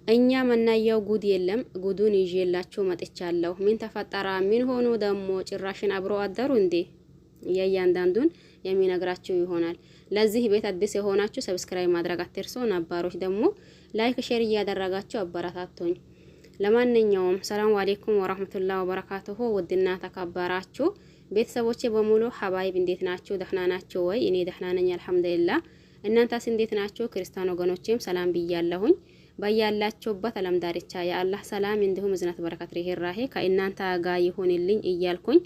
እኛ መናየው ጉድ የለም። ጉዱን ይዤላችሁ መጥቻለሁ። ምን ተፈጠራ? ምን ሆኖ ደግሞ ጭራሽን አብሮ አደሩ እንዴ? የእያንዳንዱን የሚነግራችሁ ይሆናል። ለዚህ ቤት አዲስ የሆናችሁ ሰብስክራይብ ማድረግ አትርሱ። ነባሮች ደግሞ ላይክ፣ ሼር እያደረጋችሁ አበረታቱኝ። ለማንኛውም ሰላም አለይኩም ወራህመቱላሂ ወበረካቱሁ። ውድና ተከበራችሁ ቤተሰቦቼ በሙሉ ሀባይብ እንዴት ናችሁ? ደህና ናችሁ ወይ? እኔ ደህና ነኝ አልሐምዱሊላህ። እናንተስ እንዴት ናችሁ? ክርስቲያን ወገኖቼም ሰላም ብያለሁኝ። በያላችሁበት ዓለም ዳርቻ የአላህ ሰላም እንዲሁም እዝነት በረከት ርህራሄ ከእናንተ ጋር ይሁንልኝ እያልኩኝ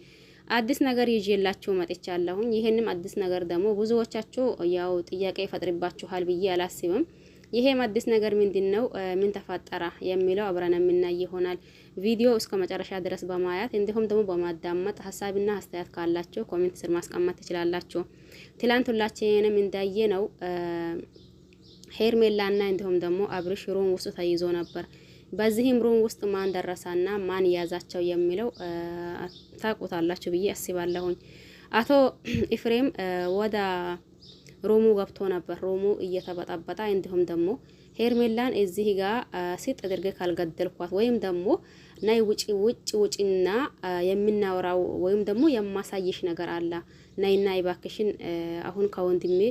አዲስ ነገር ይዤላችሁ መጥቻለሁኝ። ይሄንም አዲስ ነገር ደግሞ ብዙዎቻችሁ ያው ጥያቄ ይፈጥርባችኋል ብዬ አላስብም። ይሄም አዲስ ነገር ምንድነው? ምን ተፈጠረ የሚለው አብረን የምናይ ይሆናል። ቪዲዮ እስከ መጨረሻ ድረስ በማየት እንዲሁም ደግሞ በማዳመጥ ሀሳብና አስተያየት ካላችሁ ኮሜንት ስር ማስቀመጥ ትችላላችሁ። ትላንት ሁላችንም እንዳየ ነው ሄርሜላና እንዲሁም ደግሞ አብርሽ ሩም ውስጥ ተይዞ ነበር። በዚህም ሩም ውስጥ ማን ደረሰና ማን ያዛቸው የሚለው ታውቁታላችሁ ብዬ አስባለሁኝ። አቶ ኢፍሬም ወደ ሩሙ ገብቶ ነበር። ሩሙ እየተበጣበጣ እንዲሁም ደግሞ ሄርሜላን እዚህ ጋር ሲጥ አድርገ ካልገደልኳት ወይም ደግሞ ናይ ውጪና የምናወራው ወይም ደግሞ የማሳይሽ ነገር አለ ናይና ይባክሽን አሁን ከወንድሜ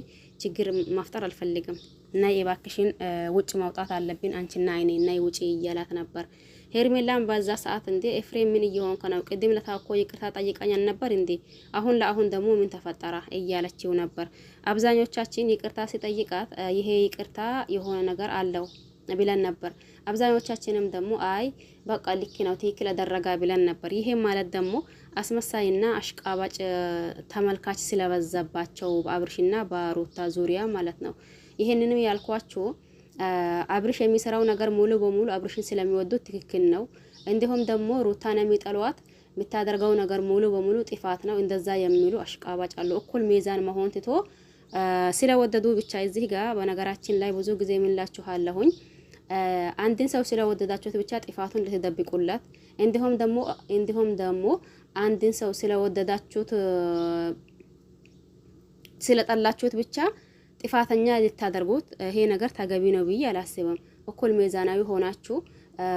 ችግር ማፍጠር አልፈልግም ናይ ይባክሽን ውጭ ማውጣት አለብን አንቺና አይኔ ናይ ውጪ እያላት ነበር። ሄርሜላን በዛ ሰዓት እንዴ ኤፍሬም ምን እየሆንክ ነው? ቅድም ለታኮ ይቅርታ ጠይቀኛ ነበር እንዴ? አሁን ለአሁን ደግሞ ምን ተፈጠረ እያለችው ነበር። አብዛኞቻችን ይቅርታ ሲጠይቃት ይሄ ይቅርታ የሆነ ነገር አለው ብለን ነበር። አብዛኞቻችንም ደግሞ አይ በቃ ልክ ነው ትክክል አደረጋ ብለን ነበር። ይሄ ማለት ደግሞ አስመሳይና አሽቃባጭ ተመልካች ስለበዛባቸው በአብርሽና በሩታ ዙሪያ ማለት ነው። ይሄንንም ያልኳችሁ አብርሽ የሚሰራው ነገር ሙሉ በሙሉ አብርሽን ስለሚወዱት ትክክል ነው። እንዲሁም ደግሞ ሩታን የሚጠሏት የምታደርገው ነገር ሙሉ በሙሉ ጥፋት ነው። እንደዛ የሚሉ አሽቃባጭ አሉ። እኩል ሚዛን መሆን ትቶ ስለወደዱ ብቻ እዚህ ጋር በነገራችን ላይ ብዙ ጊዜ የምላችኋለሁኝ አንድን ሰው ስለወደዳችሁት ብቻ ጥፋቱን ልትደብቁላት፣ እንዲሁም ደግሞ አንድን ሰው ስለወደዳችሁት ስለጠላችሁት ብቻ ጥፋተኛ ልታደርጉት ይሄ ነገር ተገቢ ነው ብዬ አላስብም። እኩል ሚዛናዊ ሆናችሁ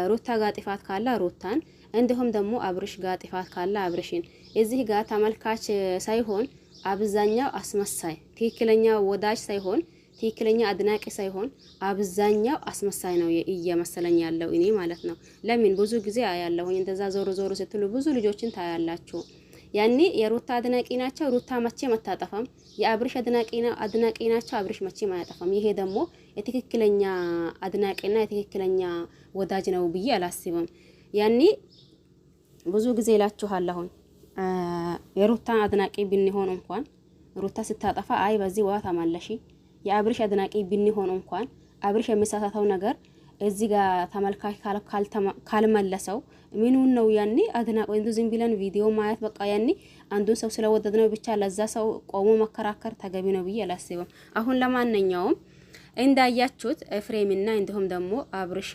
ሩታ ጋር ጥፋት ካለ ሩታን እንዲሁም ደግሞ አብርሽ ጋር ጥፋት ካለ አብርሽን እዚህ ጋር ተመልካች ሳይሆን አብዛኛው አስመሳይ ትክክለኛ ወዳጅ ሳይሆን ትክክለኛ አድናቂ ሳይሆን አብዛኛው አስመሳይ ነው እየመሰለኝ ያለው እኔ ማለት ነው። ለምን ብዙ ጊዜ አያለሁኝ እንደዛ ዞሮ ስትሉ ብዙ ልጆችን ታያላችሁ። ያኔ የሩታ አድናቂ ናቸው፣ ሩታ መቼም አታጠፋም። የአብርሽ አድናቂ ናቸው፣ አብርሽ መቼም አያጠፋም። ይሄ ደግሞ የትክክለኛ አድናቂና የትክክለኛ ወዳጅ ነው ብዬ አላስብም። ያኔ ብዙ ጊዜ እላችኋለሁኝ የሩታ አድናቂ ብንሆን እንኳን ሩታ ስታጠፋ አይ በዚህ ወራ ተመለሺ። የአብርሽ አድናቂ ብንሆን እንኳን አብርሽ የሚሳሳተው ነገር እዚህ ጋር ተመልካች ካልመለሰው ምኑን ነው ያኔ አድናቆ እንዱ ዝም ብለን ቪዲዮ ማየት በቃ ያኔ አንዱን ሰው ስለወደድ ነው ብቻ ለዛ ሰው ቆሞ መከራከር ተገቢ ነው ብዬ አላስብም። አሁን ለማንኛውም እንዳያችሁት ኤፍሬምና እንዲሁም ደግሞ አብርሽ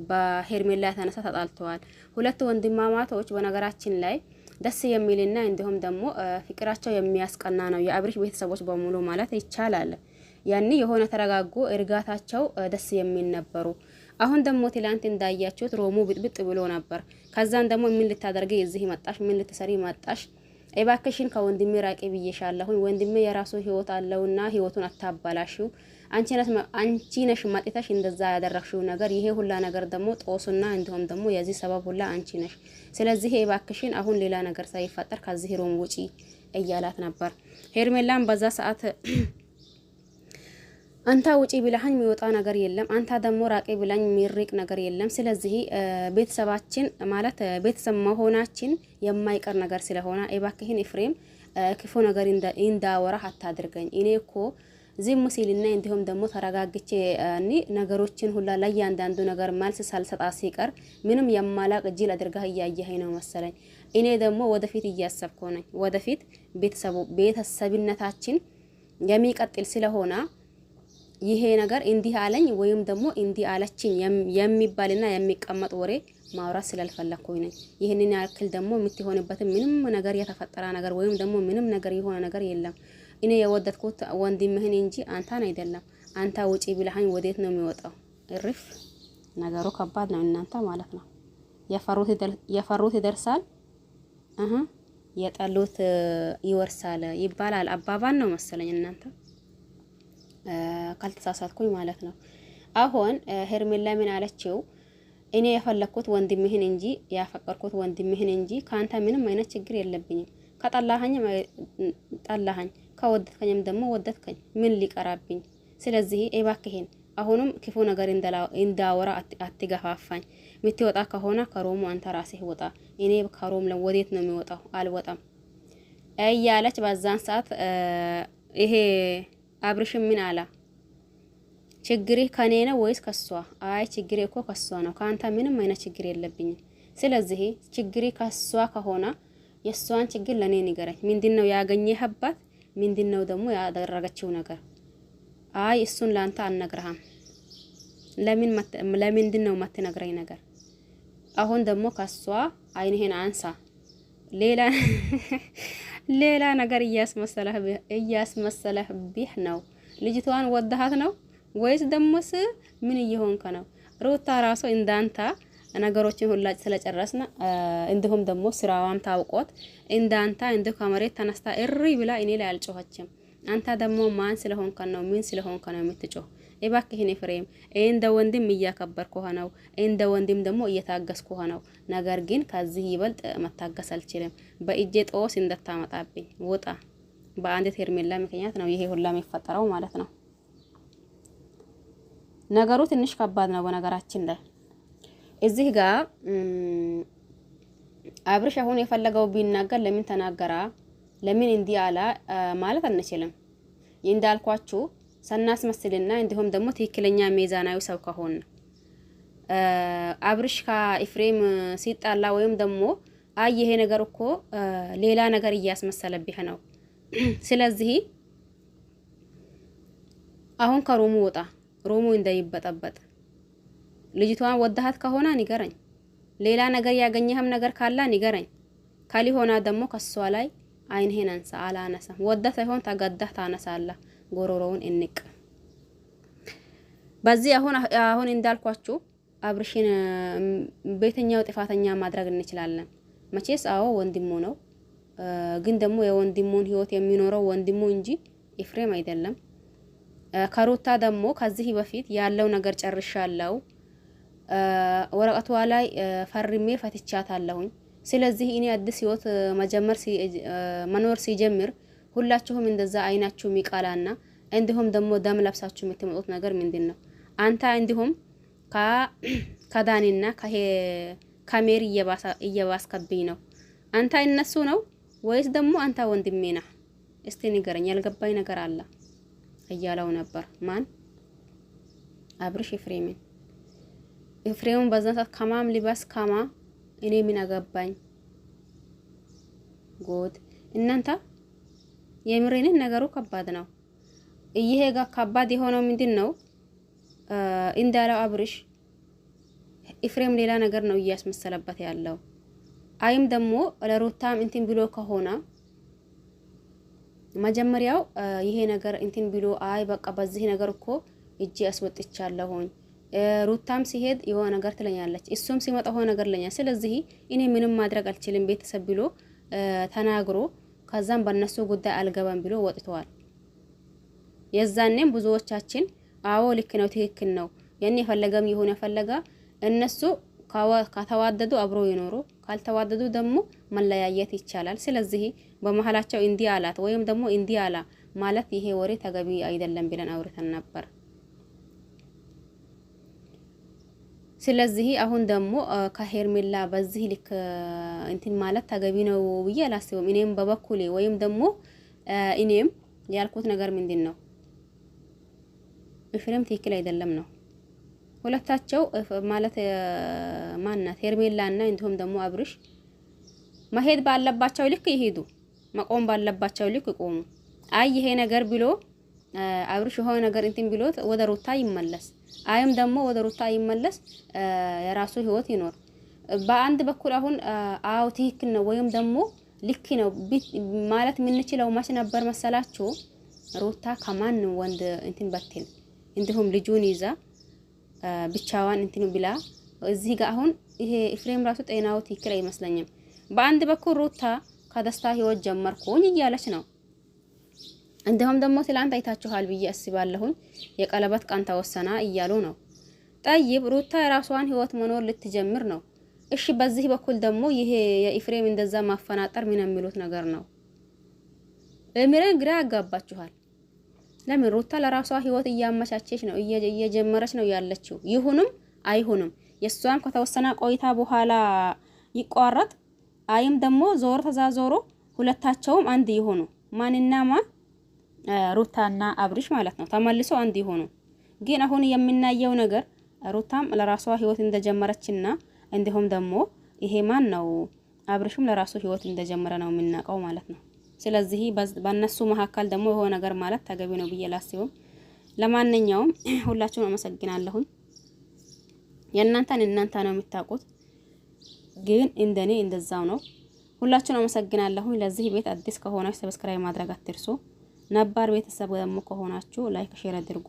በሄርሜላ የተነሳ ተጣልተዋል። ሁለት ወንድማማቶች በነገራችን ላይ ደስ የሚልና እንዲሁም ደግሞ ፍቅራቸው የሚያስቀና ነው። የአብርሽ ቤተሰቦች በሙሉ ማለት ይቻላል ያኔ የሆነ ተረጋጉ እርጋታቸው ደስ የሚል ነበሩ። አሁን ደግሞ ትላንት እንዳያችሁት ሮሙ ብጥብጥ ብሎ ነበር። ከዛን ደግሞ ምን ልታደርጊ እዚህ መጣሽ? ምን ልትሰሪ መጣሽ? እባክሽን ከወንድሜ ራቂ ብዬሻለሁኝ። ወንድሜ የራሱ ህይወት አለውና ህይወቱን አታባላሽው። አንቺ ነሽ ማጥታሽ እንደዛ ያደረግሽው ነገር። ይሄ ሁላ ነገር ደግሞ ጦሱና እንዲሁም ደግሞ የዚህ ሰበብ ሁላ አንቺ ነሽ። ስለዚህ እባክሽን አሁን ሌላ ነገር ሳይፈጠር ከዚህ ሮም ውጪ እያላት ነበር። ሄርሜላም በዛ ሰዓት አንተ ውጪ ብለሃኝ የሚወጣ ነገር የለም፣ አንተ ደግሞ ራቂ ብላኝ የሚርቅ ነገር የለም። ስለዚህ ቤተሰባችን ማለት ቤተሰብ መሆናችን የማይቀር ነገር ስለሆነ እባክህን ኤፍሬም ክፉ ነገር እንዳወራ አታድርገኝ። እኔ እኮ ዝም ሲልና እንዲሁም ደግሞ ተረጋግቼ ነገሮችን ሁላ ለእያንዳንዱ ነገር መልስ ሳልሰጣ ሲቀር ምንም የማላቅ ጅል አድርጋህ እያየኸኝ ነው መሰለኝ። እኔ ደግሞ ወደፊት እያሰብኩ ነኝ። ወደፊት ቤተሰብነታችን የሚቀጥል ስለሆነ ይሄ ነገር እንዲህ አለኝ ወይም ደግሞ እንዲህ አለችኝ የሚባልና የሚቀመጥ ወሬ ማውራት ስላልፈለኩኝ ነኝ። ይሄንን ያክል ደግሞ የምትሆንበት ምንም ነገር የተፈጠረ ነገር ወይም ደግሞ ምንም ነገር የሆነ ነገር የለም። እኔ የወደድኩት ወንድምህን እንጂ አንተን አይደለም። አንተ ውጪ ብለሃኝ ወዴት ነው የሚወጣው? እርፍ ነገሩ ከባድ ነው እናንተ ማለት ነው። የፈሩት ይደርሳል የጠሉት ይወርሳል ይባላል። አባባል ነው መሰለኝ እናንተ ካልተሳሳትኩኝ ማለት ነው። አሁን ሄርሜላ ምን አለችው? እኔ የፈለኩት ወንድምህን እንጂ ያፈቀርኩት ወንድምህን እንጂ ካንተ ምንም አይነት ችግር የለብኝም። ከጠላኸኝ ጠላኸኝ፣ ከወደድከኝም ደግሞ ወደድከኝ። ምን ሊቀራብኝ? ስለዚህ እባክህን አሁንም ክፉ ነገር እንዳወራ አትገፋፋኝ። የምትወጣ ከሆነ ከሮሙ አንተ ራስህ ወጣ። እኔ ከሮም ወዴት ነው የሚወጣው? አልወጣም እያለች በዛን ሰዓት ይሄ አብርሽ ምን አላ? ችግሬ ከኔ ነው ወይስ ከሷ? አይ ችግሬ እኮ ከሷ ነው። ካንተ ምንም አይነት ችግር የለብኝም። ስለዚህ ችግሬ ከሷ ከሆነ የሷን ችግር ለኔ ንገረኝ። ምንድነው ያገኘህባት? ምንድነው ደግሞ ያደረገችው ነገር? አይ እሱን ላንተ አልነግርህም። ለምንድነው የማትነግረኝ ነገር? አሁን ደግሞ ከሷ አይንህን አንሳ። ሌላ ነገር እያስመሰለህብህ ነው። ልጅቷን ወደሃት ነው ወይስ ደሞስ ምን እየሆንከ ነው? ሩታ ራሱ እንዳንተ ነገሮችን ሁላ ስለጨረስና እንዲሁም ደግሞ ስራዋም ታውቆት እንዳንተ እንደ ከመሬት ተነስታ እሪ ብላ እኔ ላይ አልጮኸችም። አንተ ደግሞ ማን ስለሆንከ ነው? ምን ስለሆንከ ነው የምትጮህ? እባክህን ኤፍሬም እንደ ወንድም እያከበርኩህ ነው፣ እንደ ወንድም ደግሞ እየታገስኩህ ነው። ነገር ግን ከዚህ ይበልጥ መታገስ አልችልም። በእጄ ጦስ እንደታመጣብኝ ውጣ። በአንዲት ሄርሜላ ምክንያት ነው ይሄ ሁላ የሚፈጠረው ማለት ነው። ነገሩ ትንሽ ከባድ ነው። በነገራችን ላይ እዚህ ጋር አብርሽ አሁን የፈለገው ቢናገር ለምን ተናገራ? ለምን እንዲህ አላ ማለት አንችልም። እንዳልኳችሁ ሰናስመስልና እንዲሁም ደግሞ ትክክለኛ ሚዛናዊ ሰው ከሆነ አብርሽ ከኤፍሬም ሲጣላ ወይም ደግሞ አይ ይሄ ነገር እኮ ሌላ ነገር እያስመሰለብህ ነው። ስለዚህ አሁን ከሮሙ ወጣ። ሮሙ እንዳይበጠበጥ። ልጅቷን ወደሃት ከሆነ ንገረኝ። ሌላ ነገር ያገኘህም ነገር ካለ ንገረኝ። ካልሆነ ደግሞ ከሷ ላይ አይንህን አንሳ። አላነሳም። ወደ ሳይሆን ተገደህ ታነሳለህ። ጎሮሮውን እንቅ። በዚህ አሁን እንዳልኳችሁ አብርሽን በየትኛው ጥፋተኛ ማድረግ እንችላለን? መቼስ አዎ ወንድሙ ነው። ግን ደግሞ የወንድሙን ህይወት የሚኖረው ወንድሙ እንጂ ኤፍሬም አይደለም። ከሩታ ደግሞ ከዚህ በፊት ያለው ነገር ጨርሻለሁ። ወረቀቷ ላይ ፈርሜ ፈትቻታለሁኝ። ስለዚህ እኔ አዲስ ህይወት መኖር ሲጀምር ሁላችሁም እንደዛ አይናችሁ ሚቃላና እንዲሁም ደግሞ ደም ለብሳችሁ የምትመጡት ነገር ምንድነው? አንተ እንዲሁም ከዳኒና ከሜሪ እየባስከብኝ ነው። አንተ እነሱ ነው ወይስ ደግሞ አንተ ወንድሜ ነህ? እስቲ ንገረኝ። ያልገባኝ ነገር አለ እያለው ነበር። ማን? አብርሽ ኤፍሬምን በዛን ሰዓት ከማም ሊባስ ከማ እኔ ምን አገባኝ? ጎድ እናንተ የምሬንን ነገሩ ከባድ ነው። ይሄ ጋር ከባድ የሆነው ምንድነው? እንዳለው አብርሽ ኤፍሬም ሌላ ነገር ነው እያስመሰለበት ያለው። አይም ደግሞ ለሩታም እንትን ብሎ ከሆነ መጀመሪያው ይሄ ነገር እንትን ብሎ አይ በቃ በዚህ ነገር እኮ እጄ አስወጥቻለሁኝ። ሩታም ሲሄድ የሆነ ነገር ትለኛለች፣ እሱም ሲመጣ ሆነ ነገር ለኛ። ስለዚህ እኔ ምንም ማድረግ አልችልም ቤተሰብ ብሎ ተናግሮ ከዛም በእነሱ ጉዳይ አልገባም ብሎ ወጥተዋል። የዛኔም ብዙዎቻችን አዎ ልክ ነው ትክክል ነው የኔ የፈለገም ይሁን የፈለጋ እነሱ ከተዋደዱ አብሮ ይኖሩ፣ ካልተዋደዱ ደግሞ መለያየት ይቻላል። ስለዚህ በመሐላቸው እንዲህ አላት ወይም ደግሞ እንዲህ አላ ማለት ይሄ ወሬ ተገቢ አይደለም ብለን አውርተን ነበር። ስለዚህ አሁን ደግሞ ከሄርሜላ በዚህ ልክ እንትን ማለት ተገቢ ነው ብዬ አላስብም። እኔም በበኩሌ ወይም ደግሞ እኔም ያልኩት ነገር ምንድነው ኤፍሬም ትክክል አይደለም ነው። ሁለታቸው ማለት ማናት ሄርሜላና እንዲሁም ደግሞ አብርሽ መሄድ ባለባቸው ልክ ይሄዱ፣ መቆም ባለባቸው ልክ ይቆሙ። አይ ይሄ ነገር ብሎ አብርሽ የሆነ ነገር እንትን ብሎት ወደ ሩታ ይመለስ፣ አይም ደግሞ ወደ ሩታ ይመለስ፣ የራሱ ህይወት ይኖር። በአንድ በኩል አሁን አው ትክክል ነው ወይም ደግሞ ልክ ነው ማለት የምንችለው ማሽ ነበር መሰላችሁ? ሩታ ከማን ወንድ እንትን በትል እንዲሁም ልጁን ይዛ ብቻዋን እንትኑ ብላ እዚህ ጋር አሁን ይሄ ኤፍሬም ራሱ ጤናው ትክክል አይመስለኝም። በአንድ በኩል ሩታ ከደስታ ህይወት ጀመርኩኝ እያለች ነው። እንደውም ደግሞ ትላንት አይታችኋል ብዬ አስባለሁኝ የቀለበት ቀን ተወሰና እያሉ ነው። ጠይብ ሩታ የራሷን ህይወት መኖር ልትጀምር ነው። እሺ በዚህ በኩል ደግሞ ይሄ የኤፍሬም እንደዛ ማፈናጠር ምን የሚሉት ነገር ነው? ለምን ግራ ያጋባችኋል? ለምን ሩታ ለራሷ ህይወት እያመቻቸች ነው እየጀመረች ነው ያለችው። ይሁንም አይሁንም የሷም ከተወሰነ ቆይታ በኋላ ይቋረጥ አይም ደግሞ ዞር ተዛዞሮ ሁለታቸውም አንድ ይሆኑ ማንና ማን ሩታና አብርሽ ማለት ነው ተመልሶ አንድ ይሆኑ። ግን አሁን የምናየው ነገር ሩታም ለራሷ ህይወት እንደጀመረችና እንዲሁም ደግሞ ይሄ ማን ነው አብርሽም ለራሱ ህይወት እንደጀመረ ነው የምናውቀው ማለት ነው። ስለዚህ በእነሱ መካከል ደግሞ የሆነ ነገር ማለት ተገቢ ነው ብዬ ላስብም። ለማንኛውም ሁላችሁም አመሰግናለሁ። እናንተ ነው የምታውቁት፣ ግን እንደኔ እንደዛው ነው። ሁላችሁም አመሰግናለሁ። ለዚህ ቤት አዲስ ከሆናችሁ ሰብስክራይብ ማድረግ አትርሱ። ነባር ቤተሰብ ደግሞ ከሆናችሁ ላይክ ሼር አድርጉ፣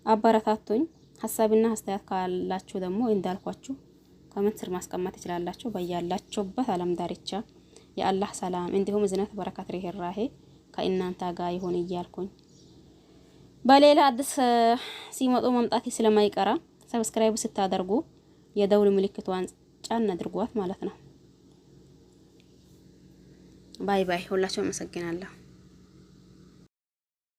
አበረታቱኝ። ሐሳብና አስተያየት ካላችሁ ደግሞ እንዳልኳችሁ ኮሜንት ስር ማስቀመጥ ትችላላችሁ። በያላችሁበት ዓለም ዳርቻ የአላህ ሰላም እንዲሁም እዝነት በረከት ርህራሄ ከእናንተ ጋር ይሁን እያልኩኝ በሌላ አዲስ ሲመጡ መምጣት ስለማይቀራ ሰብስክራይብ ስታደርጉ የደውል ምልክቷን ጫን አድርጓት ማለት ነው። ባይ ባይ። ሁላችሁም አመሰግናለሁ።